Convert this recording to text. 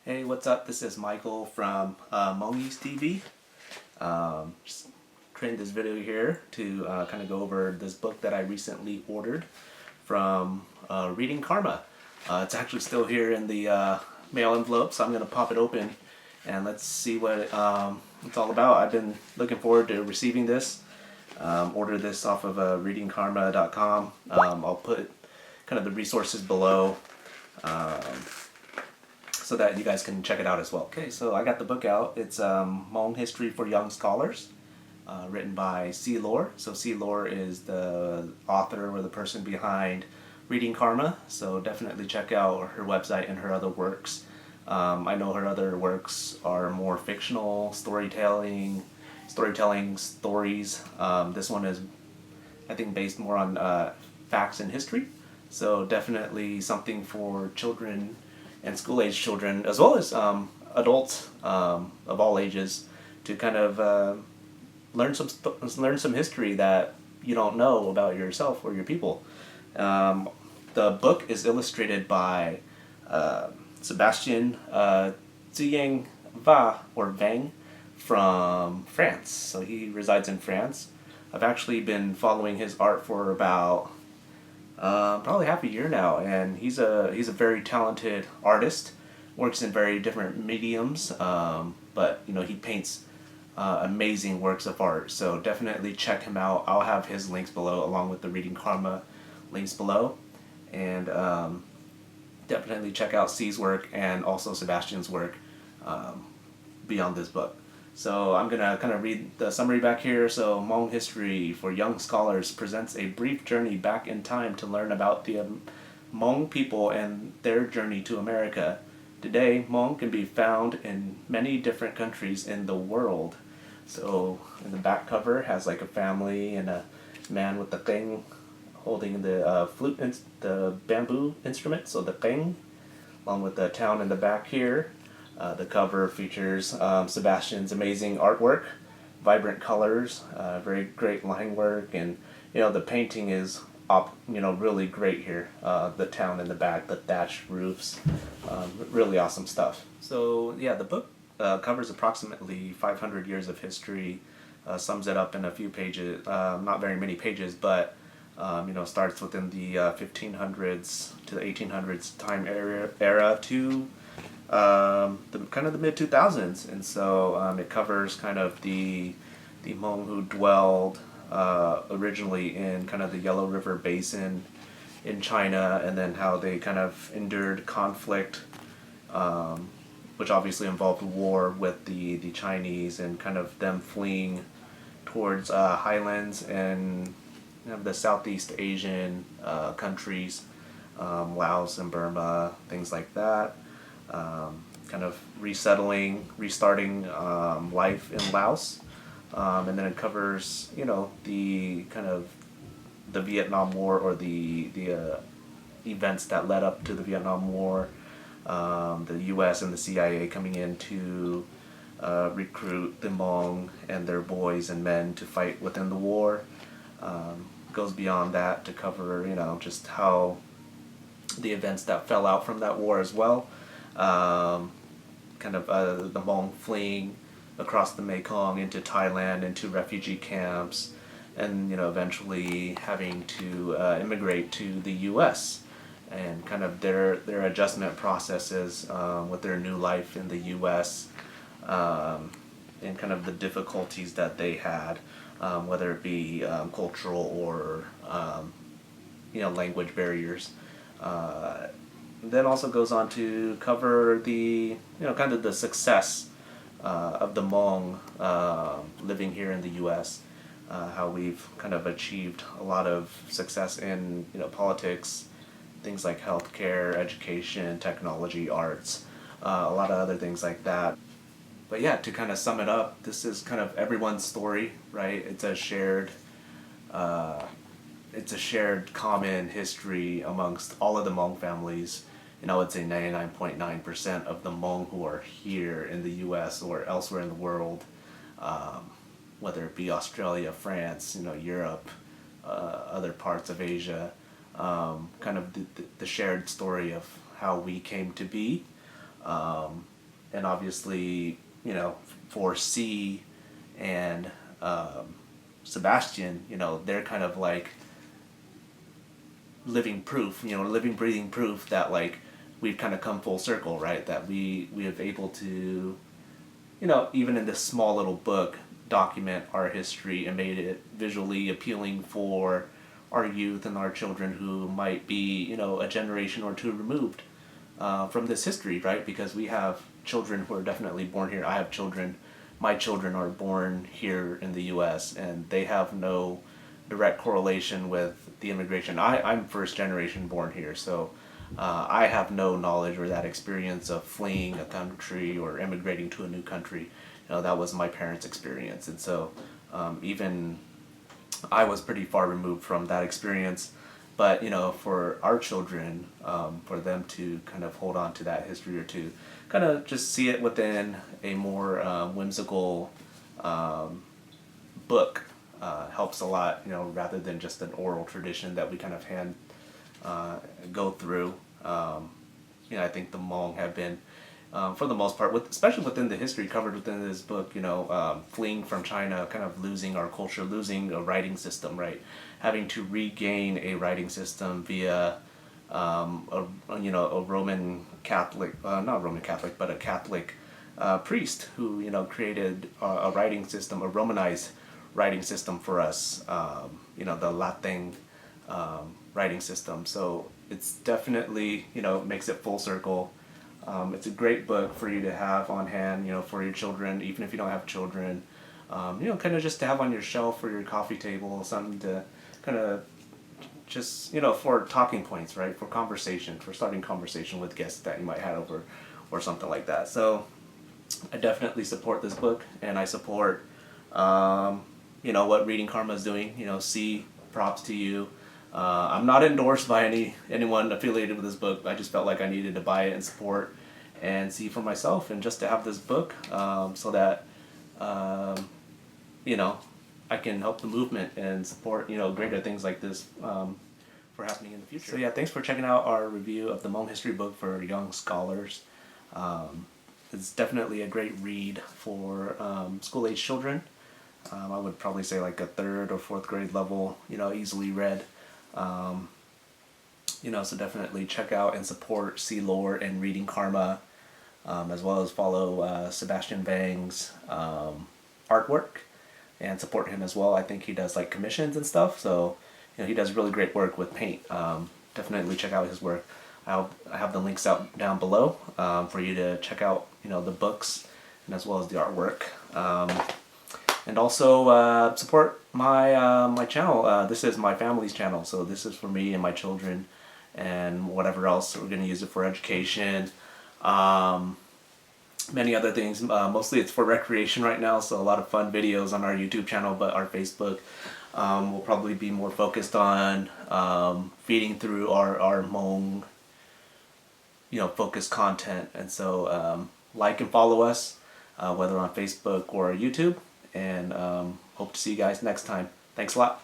Hey, what's up? This is Michael from Hmong TV. Just creating this video here to kind of go over this book that I recently ordered from Reading Karma. It's actually still here in the mail envelope, so I'm going to pop it open and let's see what it's all about. I've been looking forward to receiving this. Ordered this off of readingkarma.com. I'll put kind of the resources below. So that you guys can check it out as well. Okay, so I got the book out. It's Hmong History for Young Scholars, written by See Lor. So See Lor is the author or the person behind Reading Karma, so definitely check out her website and her other works. I know her other works are more fictional, storytelling stories. This one is, I think, based more on facts and history, so definitely something for children and school-age children, as well as adults of all ages, to kind of learn some history that you don't know about yourself or your people. The book is illustrated by Sebastien Vang from France. So he resides in France. I've actually been following his art for about probably half a year now, and he's a very talented artist. Works in very different mediums, but he paints amazing works of art. So definitely check him out. I'll have his links below, along with the Reading Karma links below, and definitely check out C's work and also Sebastian's work beyond this book. So I'm going to kind of read the summary back here. So Hmong History for Young Scholars presents a brief journey back in time to learn about the Hmong people and their journey to America. Today, Hmong can be found in many different countries in the world. So in the back cover has like a family and a man with the qing holding the flute, the bamboo instrument, so the qing, along with the town in the back here. The cover features Sebastian's amazing artwork, vibrant colors, very great line work, and the painting is really great here. The town in the back, the thatched roofs, really awesome stuff. So yeah, the book covers approximately 500 years of history, sums it up in a few pages, not very many pages, but starts within the 1500s to the 1800s time era to the mid 2000s, and so it covers kind of the Hmong who dwelled originally in kind of the Yellow River Basin in China, and then how they kind of endured conflict, which obviously involved war with the Chinese, and kind of them fleeing towards highlands and the Southeast Asian countries, Laos and Burma, things like that. Kind of restarting life in Laos, and then it covers the kind of the Vietnam War, or the events that led up to the Vietnam War, the U.S. and the CIA coming in to recruit the Hmong and their boys and men to fight within the war. Goes beyond that to cover just how the events that fell out from that war as well. The Hmong fleeing across the Mekong into Thailand, into refugee camps, and eventually having to immigrate to the U.S. and kind of their adjustment processes with their new life in the U.S. And kind of the difficulties that they had, whether it be cultural or language barriers. Then also goes on to cover the kind of the success of the Hmong living here in the U.S. How we've kind of achieved a lot of success in politics, things like healthcare, education, technology, arts, a lot of other things like that. But yeah, to kind of sum it up, this is kind of everyone's story, right? It's a shared common history amongst all of the Hmong families. I would say 99.9% of the Hmong who are here in the U.S. or elsewhere in the world, whether it be Australia, France, Europe, other parts of Asia, kind of the shared story of how we came to be, And obviously, for C and Sebastien, they're kind of like living proof, living, breathing proof that like we've kind of come full circle, right? That we have able to, even in this small little book, document our history and made it visually appealing for our youth and our children who might be, a generation or two removed from this history, right? Because we have children who are definitely born here. I have children. My children are born here in the U.S. and they have no direct correlation with the immigration. I'm first generation born here, so I have no knowledge or that experience of fleeing a country or immigrating to a new country. That was my parents' experience, and so even I was pretty far removed from that experience. But for our children, for them to kind of hold on to that history or to kind of just see it within a more whimsical book helps a lot. Rather than just an oral tradition that we kind of go through. I think the Hmong have been, for the most part, especially within the history covered within this book, fleeing from China, kind of losing our culture, losing a writing system, right? Having to regain a writing system via a Roman Catholic, not Roman Catholic, but a Catholic priest who, created a writing system, a Romanized writing system for us, the Latin writing system. So it's definitely, makes it full circle. It's a great book for you to have on hand, for your children, even if you don't have children. Kind of just to have on your shelf or your coffee table, something to kind of just, for talking points, right? For conversation, for starting conversation with guests that you might have over or something like that. So I definitely support this book, and I support, what Reading Karma is doing. C, props to you. I'm not endorsed by anyone affiliated with this book. I just felt like I needed to buy it and support and see for myself, and just to have this book so that I can help the movement and support greater things like this for happening in the future. So yeah, thanks for checking out our review of the Hmong History book for young scholars. It's definitely a great read for school-age children. I would probably say like a 3rd or 4th grade level, easily read. So definitely check out and support See Lor and Reading Karma, as well as follow Sebastien Vang's artwork and support him as well. I think he does like commissions and stuff, so he does really great work with paint. Definitely check out his work. I have the links out down below for you to check out the books and as well as the artwork. And also support my channel. This is my family's channel, so this is for me and my children and whatever else. We're going to use it for education, many other things. Mostly it's for recreation right now, so a lot of fun videos on our YouTube channel, but our Facebook will probably be more focused on feeding through our Hmong focused content. And so like and follow us, whether on Facebook or YouTube. And hope to see you guys next time. Thanks a lot.